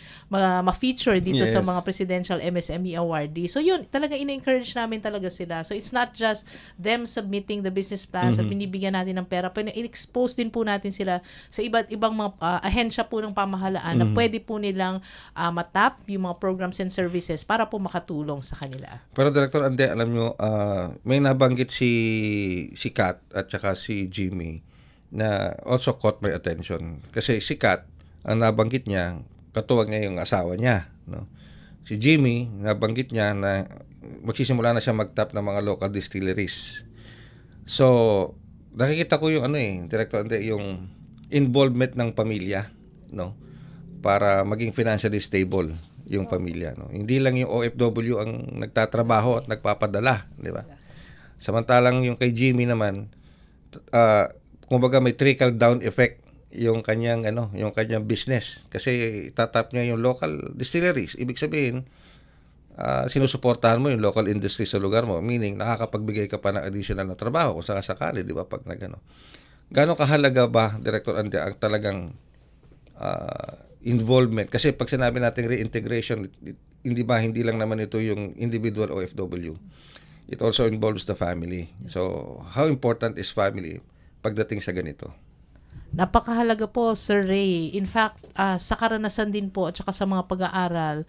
ma-feature dito sa mga presidential MSME awardee. So yun, talaga ina-encourage namin talaga sila. So it's not just them submitting the business plans at binibigyan natin ng pera, pero in-expose din po natin sila sa iba't ibang mga ahensya po ng pamahalaan na pwede po nilang matap yung mga programs and services para po makatulong sa kanila. Pero Director Ande, alam nyo, may nabanggit si Kat at saka si Jimmy na also caught my attention. Kasi si Kat, ang nabanggit niya, katuwag niya yung asawa niya. No? Si Jimmy, nabanggit niya na magsisimula na siya mag-tap ng mga local distilleries. So, nakikita ko yung Director Ande, yung involvement ng pamilya, no? Para maging financially stable yung pamilya, no? Hindi lang yung OFW ang nagtatrabaho at nagpapadala, di ba? Samantalang yung kay Jimmy naman, kumbaga may trickle down effect yung kanyang business kasi tatap niya yung local distilleries. Ibig sabihin, sinusuportahan mo yung local industry sa lugar mo, meaning nakakapagbigay ka pa ng additional na trabaho kung sakasakali, di ba? Pag Gaano kahalaga ba, Director Ande, ang talagang involvement? Kasi pag sinabi natin reintegration, hindi lang naman ito yung individual OFW. It also involves the family. So, how important is family pagdating sa ganito? Napakahalaga po, Sir Ray. In fact, sa karanasan din po at saka sa mga pag-aaral,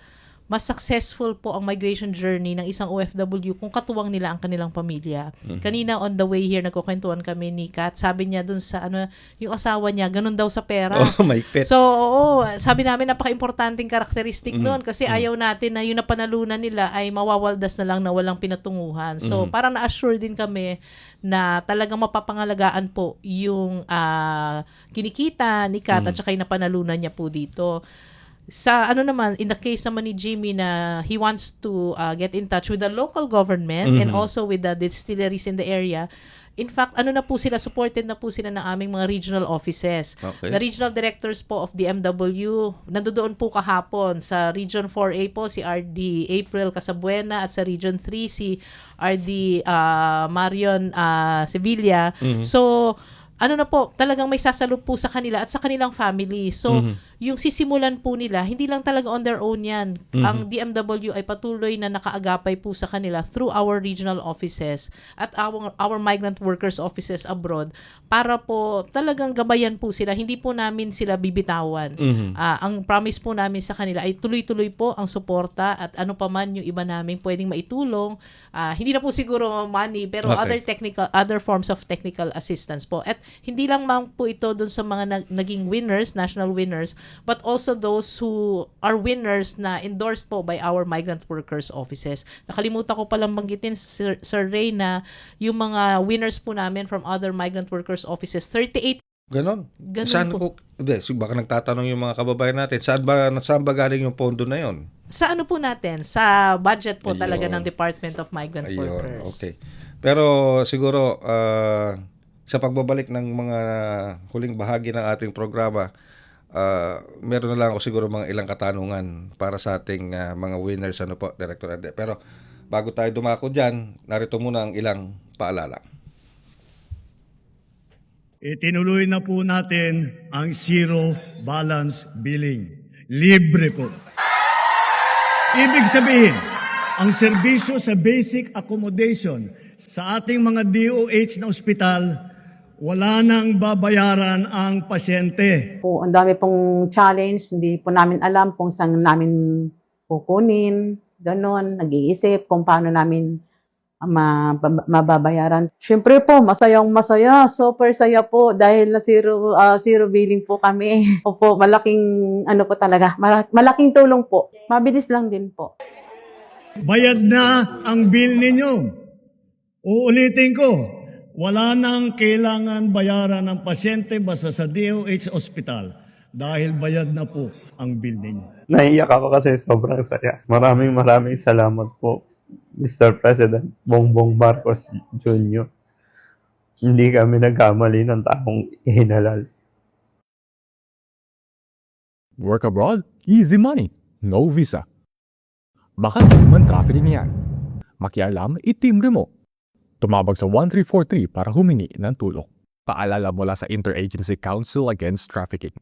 mas successful po ang migration journey ng isang OFW kung katuwang nila ang kanilang pamilya. Kanina on the way here, nagkukwentuhan kami ni Kat. Sabi niya dun sa yung asawa niya, ganun daw sa pera. Oh, my pet. So, oo, sabi namin napaka-importanting karakteristik nun kasi ayaw natin na yung napanalunan nila ay mawawaldas na lang na walang pinatunguhan. So, parang na-assure din kami na talagang mapapangalagaan po yung kinikita ni Kat at saka yung napanalunan niya po dito. Sa naman, in the case naman ni Jimmy na he wants to get in touch with the local government and also with the distilleries in the area. In fact, na po sila, supported na po sila ng aming mga regional offices. Okay. The regional directors po of DMW, nandoon po kahapon. Sa Region 4A po, si RD April Casabuena at sa Region 3, si RD Marion Sevilla. So, na po, talagang may sasalup po sa kanila at sa kanilang family. So, yung sisimulan po nila, hindi lang talaga on their own yan. Ang DMW ay patuloy na nakaagapay po sa kanila through our regional offices at our migrant workers offices abroad para po talagang gabayan po sila. Hindi po namin sila bibitawan. Ang promise po namin sa kanila ay tuloy-tuloy po ang suporta at ano pa man yung iba namin pwedeng maitulong. Hindi na po siguro money, pero other forms of technical assistance po. At hindi lang po ito dun sa mga naging winners, national winners, but also those who are winners na endorsed po by our migrant workers offices. Nakalimutan ko palang banggitin, Sir Ray, na yung mga winners po namin from other migrant workers offices, 38. Ganon saan po. Baka nagtatanong yung mga kababayan natin, saan ba galing yung pondo na yon? Sa po natin? Sa budget po talaga Ayun. ng Department of Migrant Workers. Okay. Pero siguro, sa pagbabalik ng mga huling bahagi ng ating programa, meron na lang ako siguro mga ilang katanungan para sa ating mga winners, Director Ande. Pero bago tayo dumako dyan, narito muna ang ilang paalala. Itinuloy na po natin ang zero balance billing. Libre po. Ibig sabihin, ang serbisyo sa basic accommodation sa ating mga DOH na ospital, wala nang babayaran ang pasyente. Po, ang dami pong challenge, hindi po namin alam kung saan namin kukunin, ganon, nag-iisip kung paano namin mababayaran. Siyempre po, masaya, super saya po dahil na zero billing po kami. Opo, malaking po talaga, malaking tulong po. Mabilis lang din po. Bayad na ang bill ninyo. Uulitin ko, wala nang kailangan bayaran ng pasyente basta sa DOH Hospital dahil bayad na po ang bill ninyo. Naiyak ako kasi sobrang saya. Maraming salamat po, Mr. President Bongbong Marcos Jr. Hindi kami nagkamali ng taong ihinalal. Work abroad? Easy money. No visa. Baka human trafficking yan. Makialam, itimbre mo. Tumawag sa 1343 para humingi ng tulong. Paalala mula sa Interagency Council Against Trafficking.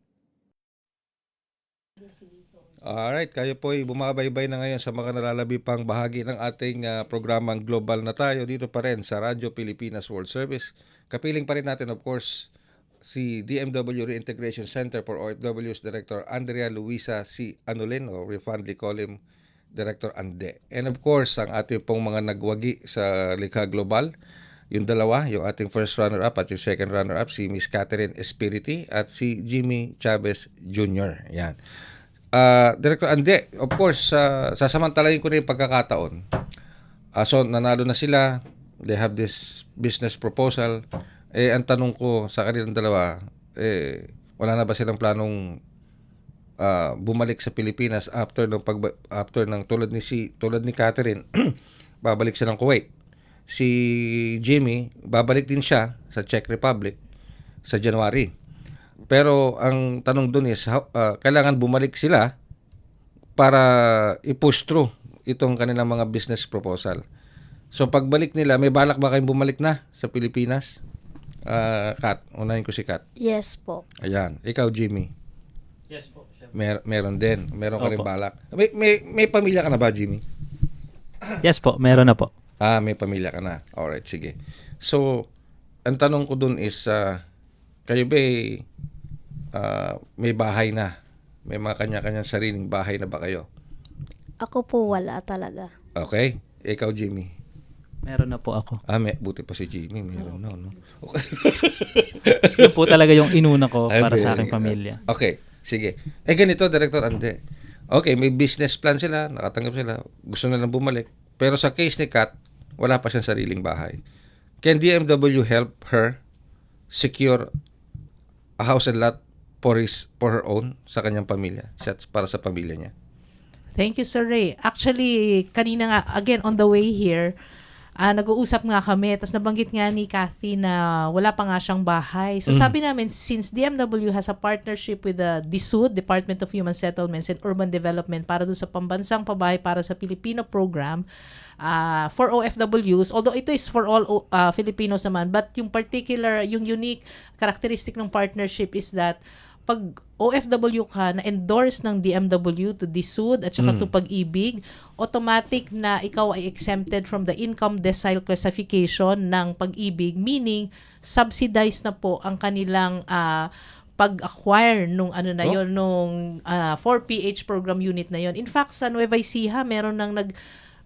Alright, kayo po ay bumabaybay na ngayon sa mga nalalabi pang bahagi ng ating programang Global na Tayo dito pa rin sa Radyo Pilipinas World Service. Kapiling pa rin natin of course si DMW Reintegration Center for OFWs Director Andrea Luisa C. Anulin, or we fondly call him Director Ande. And of course, ang ating pong mga nagwagi sa Likha Global, yung dalawa, yung ating first runner-up at yung second runner-up, si Miss Catherine Espiriti at si Jimmy Chavez Jr. Yan. Director Ande, of course, sasamantalayin ko na yung pagkakataon. So, nanalo na sila. They have this business proposal. Ang tanong ko sa kanilang dalawa, wala na ba silang planong bumalik sa Pilipinas after ng tulad ni Catherine babalik siya ng Kuwait. Si Jimmy babalik din siya sa Czech Republic sa January. Pero ang tanong doon is kailangan bumalik sila para i-push through itong kanilang mga business proposal. So pagbalik nila, may balak ba kayong bumalik na sa Pilipinas? Kat, unahin ko si Kat. Yes po. Ayan, ikaw Jimmy. Yes po. Meron din. Meron ka rin Opo. balak. May pamilya ka na ba, Jimmy? Yes po, meron na po. May pamilya ka na. Alright, sige. So, ang tanong ko dun is, kayo ba may bahay na? May mga kanya-kanyang sariling bahay na ba kayo? Ako po wala talaga. Okay. Ikaw, Jimmy. Meron na po ako. Buti pa si Jimmy. Meron na, no? Okay. Yun po talaga yung inuna ko para Ande. sa aking pamilya. Okay. Sige. Ganito, Director Ande. Okay, may business plan sila, nakatanggap sila, gusto nilang bumalik. Pero sa case ni Kat, wala pa siyang sariling bahay. Can DMW help her secure a house and lot for her own sa kanyang pamilya, para sa pamilya niya? Thank you, Sir Ray. Actually, kanina nga, again, on the way here, nag-uusap nga kami, tapos nabanggit nga ni Kathy na wala pa nga siyang bahay. So sabi namin, since DMW has a partnership with the DSUD, Department of Human Settlements and Urban Development, para doon sa pambansang pabahay para sa Pilipino program, for OFWs, although ito is for all Filipinos naman, but yung particular, yung unique characteristic ng partnership is that pag OFW ka na endorse ng DMW to DSUD at saka to Pag-ibig, automatic na ikaw ay exempted from the income decile classification ng Pag-ibig, meaning subsidized na po ang kanilang pag-acquire nung nung 4PH program unit na yon. In fact, sa Nueva Ecija, meron nang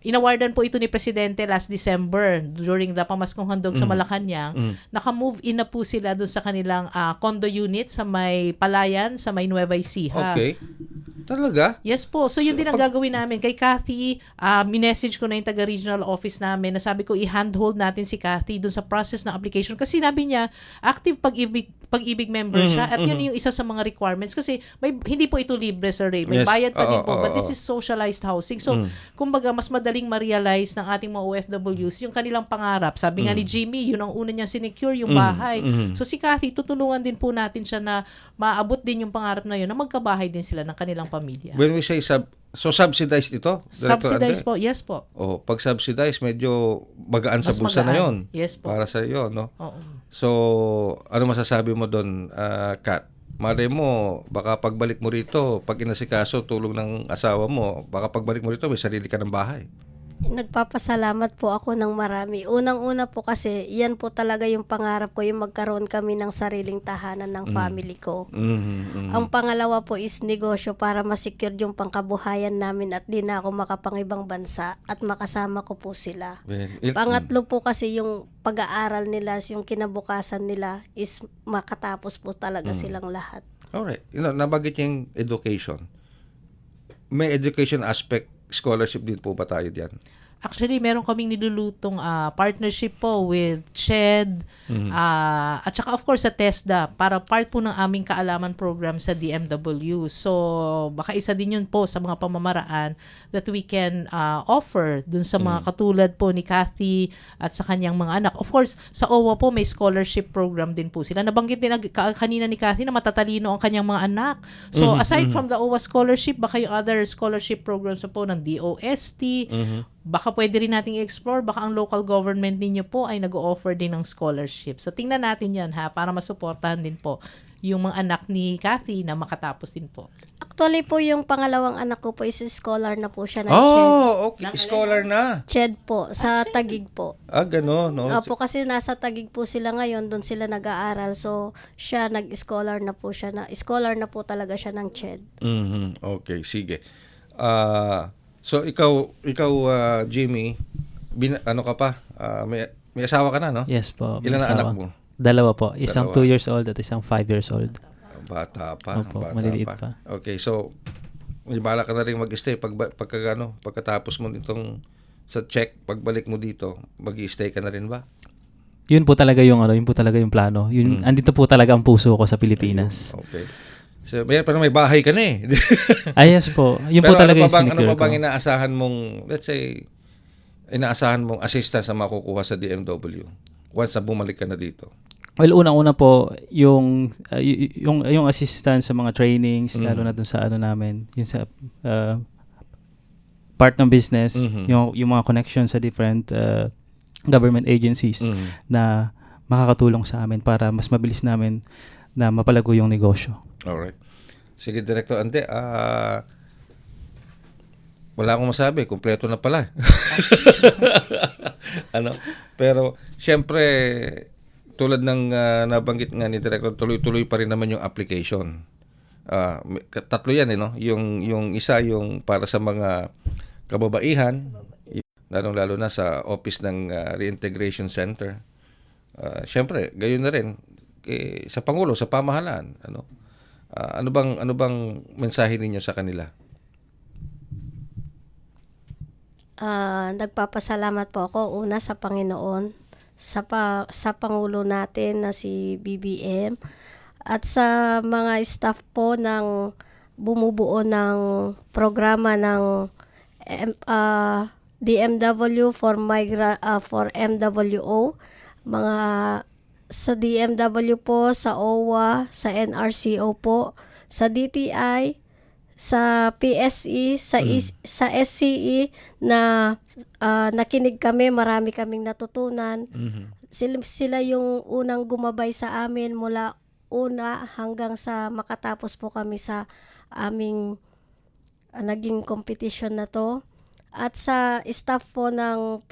inawardan po ito ni Presidente last December during the Pamaskong Handog sa Malacanang. Naka-move in na po sila doon sa kanilang condo unit sa may Palayan, sa may Nueva Ecija. Okay. Talaga? Yes po. So yun din ang gagawin namin. Kay Kathy, minessage ko na yung taga-regional office namin. Nasabi ko i-handhold natin si Kathy dun sa process ng application. Kasi sinabi niya, active pag-ibig member siya. At yun yung isa sa mga requirements. Kasi hindi po ito libre, Sir Ray. May Yes. bayad pa din po. But this Oo. is socialized housing. So, kumbaga, mas madaling ma-realize ng ating mga OFWs yung kanilang pangarap. Sabi nga ni Jimmy, yun ang una niya sinecure, yung bahay. So, si Kathy, tutulungan din po natin siya na maabot din yung pangarap na yun, na magkabahay din sila ng kanilang pamilya. When we say subsidized ito? Director Subsidized Ande? po, yes po. Pag subsidized, medyo magaan sa Mas bulsa na magaan. yon. Yes po. Para sa iyo, no? Oo. So, ano masasabi mo doon, Kat? Malay mo, baka pagbalik mo rito, pag inasikaso, tulong ng asawa mo, baka pagbalik mo rito, may sarili ka ng bahay. Nagpapasalamat po ako ng marami. Unang-una po kasi, yan po talaga yung pangarap ko, yung magkaroon kami ng sariling tahanan ng family ko. Ang pangalawa po is negosyo para masecure yung pangkabuhayan namin at di na ako makapangibang bansa at makasama ko po sila. Pangatlo po kasi yung pag-aaral nila, yung kinabukasan nila is makatapos po talaga silang lahat. Alright. Nabagit yung education. May education aspect, scholarship din po ba tayo diyan? Actually, meron kaming nilulutong partnership po with CHED at saka of course sa TESDA para part po ng aming kaalaman program sa DMW. So, baka isa din yun po sa mga pamamaraan that we can offer dun sa mga katulad po ni Kathy at sa kanyang mga anak. Of course, sa OWA po may scholarship program din po sila. Nabanggit din kanina ni Kathy na matatalino ang kanyang mga anak. So, aside from the OWA scholarship, baka yung other scholarship programs po ng DOST, baka pwede rin nating i-explore, baka ang local government ninyo po ay nag-o-offer din ng scholarship. So, tingnan natin yan para masuportahan din po yung mga anak ni Kathy na makatapos din po. Actually po, yung pangalawang anak ko po is scholar na po siya ng CHED. Oh, okay. Scholar na. CHED po, sa Taguig po. Gano'n, no? Opo, kasi nasa Taguig po sila ngayon, doon sila nag-aaral. So, siya nag-scholar na po siya. Scholar na po talaga siya ng CHED. Okay, sige. So, ikaw Jimmy, ano ka pa? May asawa ka na, no? Yes po. may Ilan na asawa. anak mo? Dalawa po. Isang Dalawa. 2 years old at isang 5 years old. Bata pa. Opo, bata maliliit pa. Okay, so, may bala ka na rin mag-stay pagkatapos mo nitong sa check, pagbalik mo dito, mag-i-stay ka na rin ba? Yun po talaga yung plano. Yun, andito po talaga ang puso ko sa Pilipinas. Okay. So, pero may bahay ka na eh. Yes po. Yun Pero po talaga yung ano sinecure pa bang ko. inaasahan mong, let's say, assistance na makukuha sa DMW once na bumalik ka na dito? Well, unang-una po, yung assistance sa mga trainings, lalo na dun sa namin, yung sa part ng business, yung mga connections sa different government agencies na makakatulong sa amin para mas mabilis namin na mapalago yung negosyo. Alright. Sige, Director Ande, wala akong masabi, kumpleto na pala. Pero syempre tulad ng nabanggit nga ni Director, tuloy-tuloy pa rin naman yung application. Tatlo yan no? Yung isa yung para sa mga kababaihan, lalong-lalo na sa office ng Reintegration Center. Syempre, gayon na rin sa Pangulo, sa pamahalaan, ano bang mensahe ninyo sa kanila? Nagpapasalamat po ako una sa Panginoon, sa Pangulo natin na si BBM, at sa mga staff po ng bumubuo ng programa ng DMW for MWO, mga sa DMW po, sa OWA, sa NRCO po, sa DTI, sa PSE, sa SCE na nakinig kami, marami kaming natutunan. Sila yung unang gumabay sa amin mula una hanggang sa makatapos po kami sa aming naging competition na to. At sa staff po ng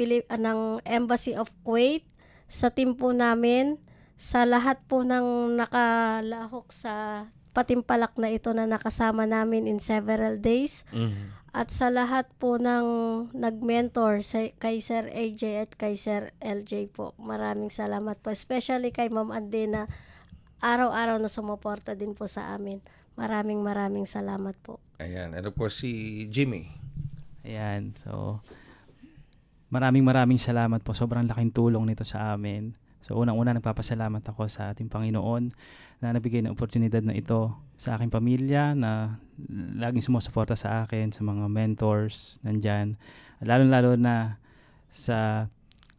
Embassy of Kuwait, sa team po namin, sa lahat po ng nakalahok sa patimpalak na ito na nakasama namin in several days, at sa lahat po ng nag-mentor kay Sir AJ at kay Sir LJ po. Maraming salamat po. Especially kay Ma'am Ande na araw-araw na sumuporta din po sa amin. Maraming salamat po. Ayan, ano po si Jimmy? Ayan, so maraming salamat po. Sobrang laking tulong nito sa amin. So unang-una nagpapasalamat ako sa ating Panginoon na nabigay ng oportunidad na ito sa aking pamilya na laging sumusuporta sa akin, sa mga mentors nandyan. Lalo-lalo na sa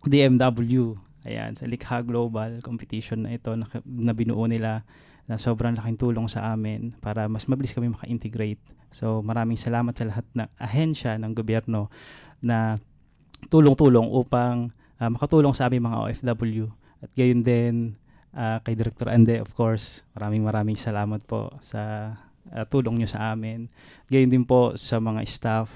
DMW, ayan, sa Likha Global Competition na ito na binuo nila, na sobrang laking tulong sa amin para mas mabilis kami maka-integrate. So maraming salamat sa lahat ng ahensya ng gobyerno na tulong-tulong upang makatulong sa aming mga OFW. At gayon din kay Director Ande, of course, maraming salamat po sa tulong nyo sa amin. Gayon din po sa mga staff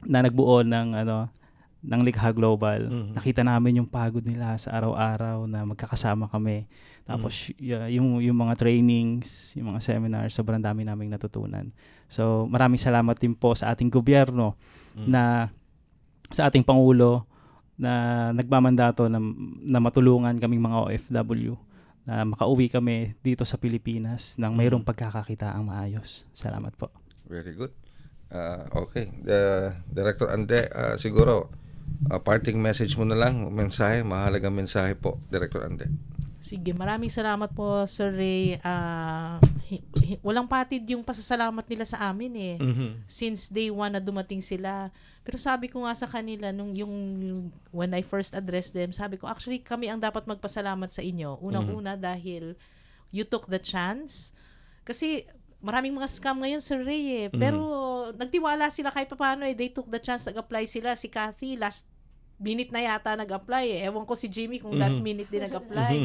na nagbuo ng Likha Global. Nakita namin yung pagod nila sa araw-araw na magkakasama kami. Tapos yung mga trainings, yung mga seminars, sobrang dami naming natutunan. So maraming salamat din po sa ating gobyerno na sa ating Pangulo na nagmamandato na matulungan kaming mga OFW na makauwi kami dito sa Pilipinas nang mayroong pagkakakitaang maayos. Salamat po. Very good. Okay. Director Ande, siguro, parting message mo na lang, mensahe, mahalagang mensahe po, Director Ande. Sige, maraming salamat po, Sir Ray. Walang patid yung pasasalamat nila sa amin eh. Since day one na dumating sila. Pero sabi ko nga sa kanila, when I first addressed them, sabi ko, actually, kami ang dapat magpasalamat sa inyo. Unang-una dahil you took the chance. Kasi maraming mga scam ngayon, Sir Ray eh. Pero nagtiwala sila kahit paano eh. They took the chance, nag-apply sila. Si Cathy, last minute na yata nag-apply eh. Ewan ko si Jimmy kung last minute din nag-apply.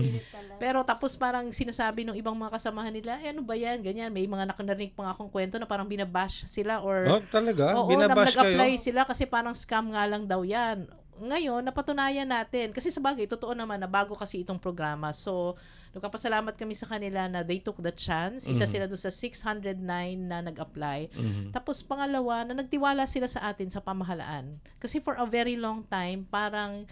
Pero tapos parang sinasabi ng ibang mga kasamahan nila, ano ba yan, ganyan. May mga narinig pa nga akong kwento na parang binabash sila or Talaga? oo, Binabash nag-apply kayo? sila kasi parang scam nga lang daw yan. Ngayon, napatunayan natin. Kasi sa bagay, totoo naman na bago kasi itong programa. So, nagpapasalamat kami sa kanila na they took the chance. Isa sila doon sa 609 na nag-apply. Tapos pangalawa, na nagtiwala sila sa atin sa pamahalaan. Kasi for a very long time, parang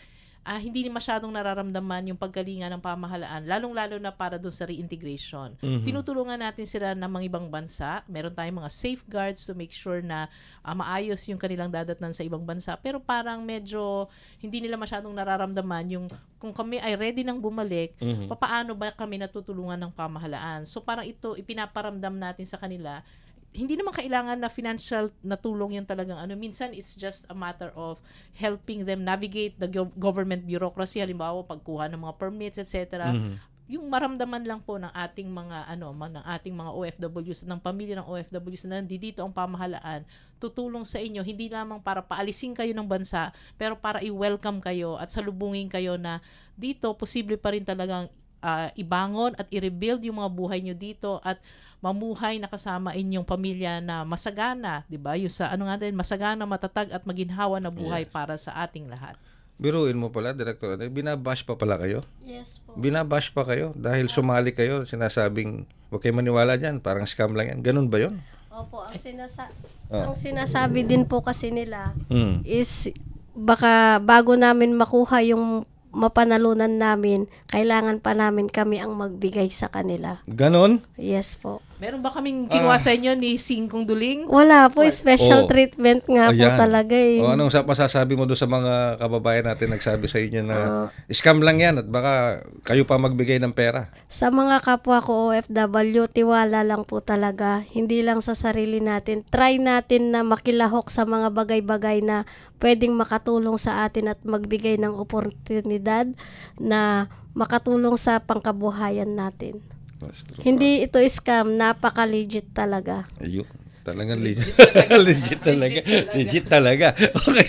hindi masyadong nararamdaman yung pagkalinga ng pamahalaan, lalong-lalo na para doon sa reintegration. Tinutulungan natin sila ng mga ibang bansa. Meron tayong mga safeguards to make sure na maayos yung kanilang dadatnan sa ibang bansa. Pero parang medyo hindi nila masyadong nararamdaman yung kung kami ay ready nang bumalik, papaano ba kami natutulungan ng pamahalaan. So parang ito, ipinaparamdam natin sa kanila. Hindi naman kailangan na financial na tulong yung talagang minsan it's just a matter of helping them navigate the government bureaucracy, halimbawa pagkuha ng mga permits, etc. Yung maramdaman lang po ng ating mga ng ating mga OFWs, ng pamilya ng OFWs na nandito ang pamahalaan, tutulong sa inyo hindi lamang para paalisin kayo ng bansa, pero para i-welcome kayo at salubungin kayo na dito posible pa rin talagang ibangon at i-rebuild yung mga buhay nyo dito at mamuhay na kasama inyong pamilya na masagana, 'di ba? Yung sa masagana, matatag at maginhawa na buhay para sa ating lahat. Biruin mo pala, Director Ande, binabash pa pala kayo? Yes po. Binabash pa kayo dahil sumali kayo, sinasabing huwag kayo maniwala dyan, parang scam lang yan. Ganun ba yun? Opo, ang sinasabi din po kasi nila Mm. is baka bago namin makuha yung mapanalunan namin, kailangan pa namin kami ang magbigay sa kanila. Ganon? Yes po. Meron ba kaming kinuha sa inyo ni Singkong Duling? Wala po, special treatment nga po Ayan. talaga eh. Anong masasabi mo doon sa mga kababayan natin nagsabi sa inyo na scam lang yan at baka kayo pa magbigay ng pera? Sa mga kapwa ko OFW, tiwala lang po talaga. Hindi lang sa sarili natin. Try natin na makilahok sa mga bagay-bagay na pwedeng makatulong sa atin at magbigay ng oportunidad na makatulong sa pangkabuhayan natin. That's true. Hindi ito scam, napaka-legit talaga. Ayun. Talagang legit. Legit talaga. Legit talaga. Okay.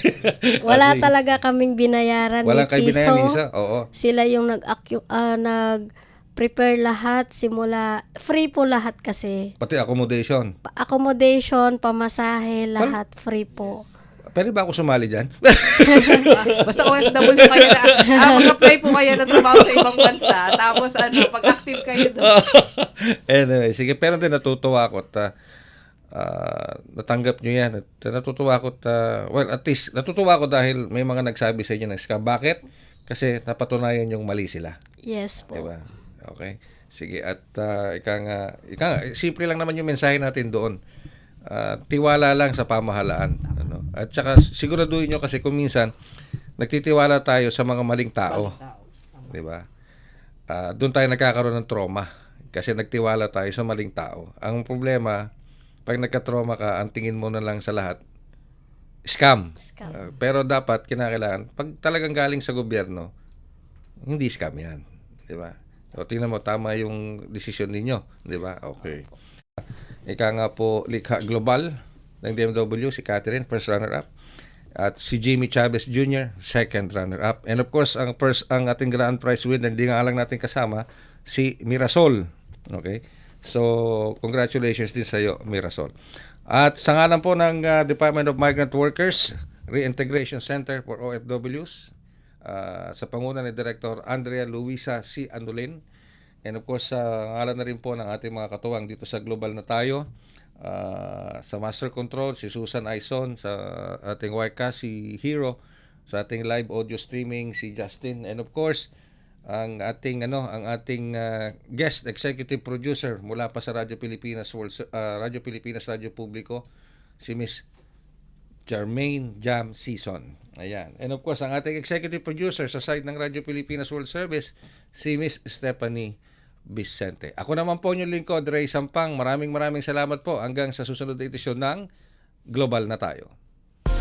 Wala talaga kaming binayaran Walang ni kayo binayan piso. isa? Oo. Sila yung nag-prepare lahat, simula, free po lahat kasi. Pati accommodation. Accommodation, pamasahe, lahat free po. Pwede ba ako sumali dyan? Basta OFW kayo na, mag-apply po kayo ng trabaho sa ibang bansa, tapos pag-active kayo doon. Anyway, sige. Pero din natutuwa ako at natanggap nyo yan. At natutuwa ako at, well, at least, natutuwa ako dahil may mga nagsabi sa inyo ng scam. Bakit? Kasi napatunayan yung mali sila. Yes po. Diba? Okay. Sige. At ika nga, simple lang naman yung mensahe natin doon. Tiwala lang sa pamahalaan. At saka siguraduhin nyo kasi kung minsan nagtitiwala tayo sa mga maling tao. Diba? Doon tayo nagkakaroon ng trauma kasi nagtiwala tayo sa maling tao. Ang problema, pag nagka-trauma ka, ang tingin mo na lang sa lahat, scam. Pero dapat, kinakailangan, pag talagang galing sa gobyerno, hindi scam yan. Diba? So, tingnan mo, tama yung desisyon ninyo. Diba? Okay. Ika nga po, Likha Global ng DMW, si Catherine, first runner-up. At si Jimmy Chavez Jr., second runner-up. And of course, ang ating grand prize winner, hindi nga lang natin kasama, si Mirasol. Okay? So, congratulations din sa iyo, Mirasol. At sa ngalan po ng Department of Migrant Workers, Reintegration Center for OFWs, sa panguna ni Director Andrea Luisa C. Andulin, and of course, sa ngalan na rin po ng ating mga katuwang dito sa Global na Tayo, sa Master Control, si Susan Aison, sa ating YCA, si Hero, sa ating live audio streaming, si Justin, and of course, ang ating guest executive producer mula pa sa Radyo Pilipinas, Radyo Publiko, si Miss Jermaine Jam Season. Ayan. And of course, ang ating executive producer sa side ng Radyo Pilipinas World Service, si Miss Stephanie Vicente. Ako naman po yung lingkod, Ray Sampang. Maraming salamat po hanggang sa susunod na edisyon ng Global na Tayo.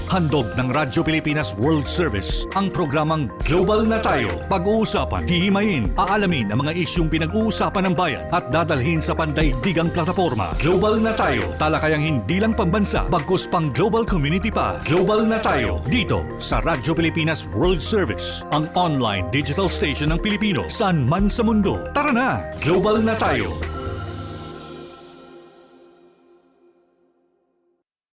Handog ng Radyo Pilipinas World Service ang programang Global na Tayo. Pag-uusapan, hihimayin, aalamin ang mga isyung pinag-uusapan ng bayan at dadalhin sa pandaigdigang plataforma. Global na Tayo, talakayang hindi lang pambansa, bagkus pang global community pa. Global na Tayo, dito sa Radyo Pilipinas World Service, ang online digital station ng Pilipino saan man sa mundo. Tara na, Global na Tayo.